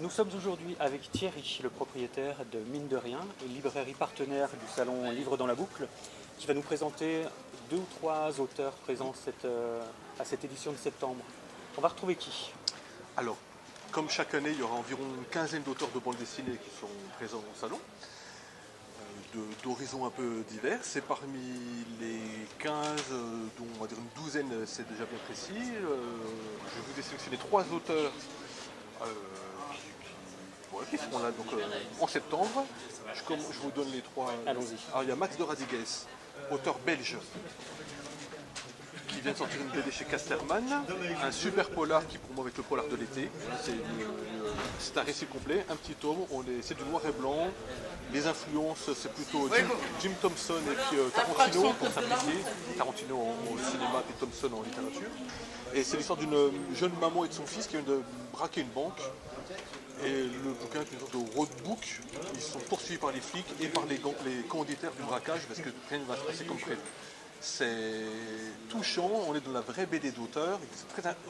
Nous sommes aujourd'hui avec Thierry, le propriétaire de Mine de Rien, une librairie partenaire du salon Livre dans la boucle, qui va nous présenter 2 ou 3 auteurs présents à cette édition de septembre. On va retrouver qui? Alors, comme chaque année, il y aura environ une quinzaine d'auteurs de bande dessinée qui sont présents au salon, d'horizons un peu divers. Et parmi les 15, dont on va dire une douzaine, c'est déjà bien précis. Je vous ai sélectionné 3 auteurs qui seront là donc, en septembre. Je vous donne les 3. Allons-y. Alors, il y a Max de Radigues, auteur belge, qui vient de sortir une BD chez Casterman, un super polar qui promeut avec le polar de l'été. C'est un récit complet, un petit tome, c'est du noir et blanc. Les influences, c'est plutôt Jim Thompson et puis Tarantino pour simplifier. Tarantino au cinéma et Thompson en littérature. Et c'est l'histoire d'une jeune maman et de son fils qui viennent de braquer une banque. Et le bouquin est une sorte de roadbook. Ils sont poursuivis par les flics et par les commanditaires du braquage parce que rien ne va se passer comme prévu. C'est touchant, on est dans la vraie BD d'auteur,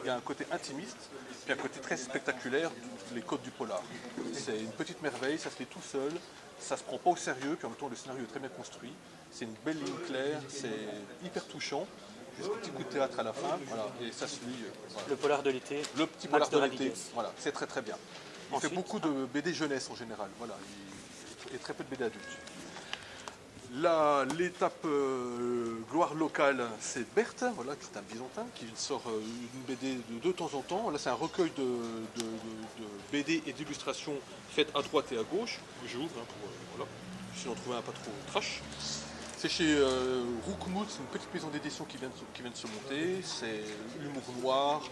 il y a un côté intimiste, puis un côté très spectaculaire, les codes du polar. C'est une petite merveille, ça se lit tout seul, ça se prend pas au sérieux, puis en même temps le scénario est très bien construit, c'est une belle ligne claire, c'est hyper touchant, jusqu'au petit coup de théâtre à la fin, voilà, et ça se lit. Voilà. Le polar de l'été. Le petit Max polar de de l'été, voilà, c'est très très bien. Il fait beaucoup de BD jeunesse en général, voilà, et très peu de BD adultes. L'étape gloire locale, c'est Berthe, voilà, c'est un byzantin qui sort une BD de temps en temps. Là, c'est un recueil de BD et d'illustrations faites à droite et à gauche. J'ouvre pour voilà, si on trouvait un pas trop trash. C'est chez Roukmout, c'est une petite maison d'édition qui vient de se monter. C'est humour noir,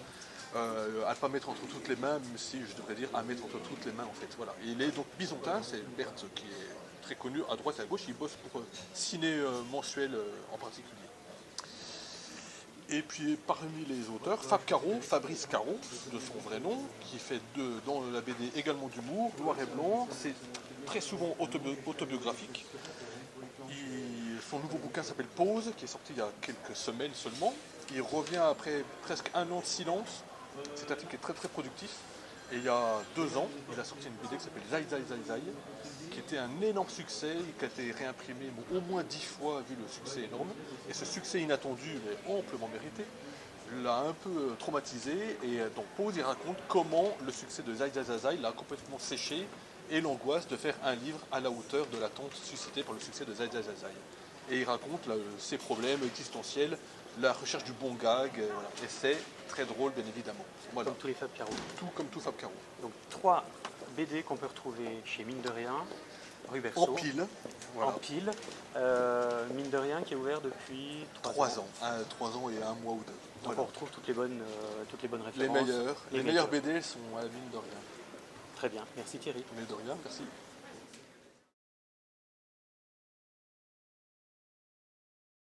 à ne pas mettre entre toutes les mains, même si je devrais dire à mettre entre toutes les mains en fait. Voilà. Et il est donc byzantin, c'est Berthe qui est très connu à droite et à gauche, il bosse pour Ciné Mensuel en particulier. Et puis parmi les auteurs, Fabrice Caro, de son vrai nom, qui fait dans la BD également d'humour, noir et blanc, c'est très souvent autobiographique. Son nouveau bouquin s'appelle Pause, qui est sorti il y a quelques semaines seulement. Il revient après presque un an de silence, c'est un type qui est très très productif. Et il y a 2 ans, il a sorti une BD qui s'appelle Zai Zai Zai Zai, qui était un énorme succès, qui a été réimprimé au moins 10 fois vu le succès énorme. Et ce succès inattendu, mais amplement mérité, l'a un peu traumatisé. Et dans Pause, il raconte comment le succès de Zai Zai Zai Zai l'a complètement séché et l'angoisse de faire un livre à la hauteur de l'attente suscitée par le succès de Zai Zai Zai Zai. Et il raconte ses problèmes existentiels, la recherche du bon gag, voilà. Et c'est très drôle, bien évidemment. Voilà. Comme tous les Fab Caro. Tout comme tout Fab Caro. Donc 3 BD qu'on peut retrouver chez Mine de Rien, rue Berceau. En pile. Voilà. En pile. Mine de Rien qui est ouvert depuis 3 ans. 3 ans et 1 mois ou 2. Donc Voilà. on retrouve toutes les bonnes références. Les meilleures BD sont à la Mine de Rien. Très bien, merci Thierry. Mais de rien, merci.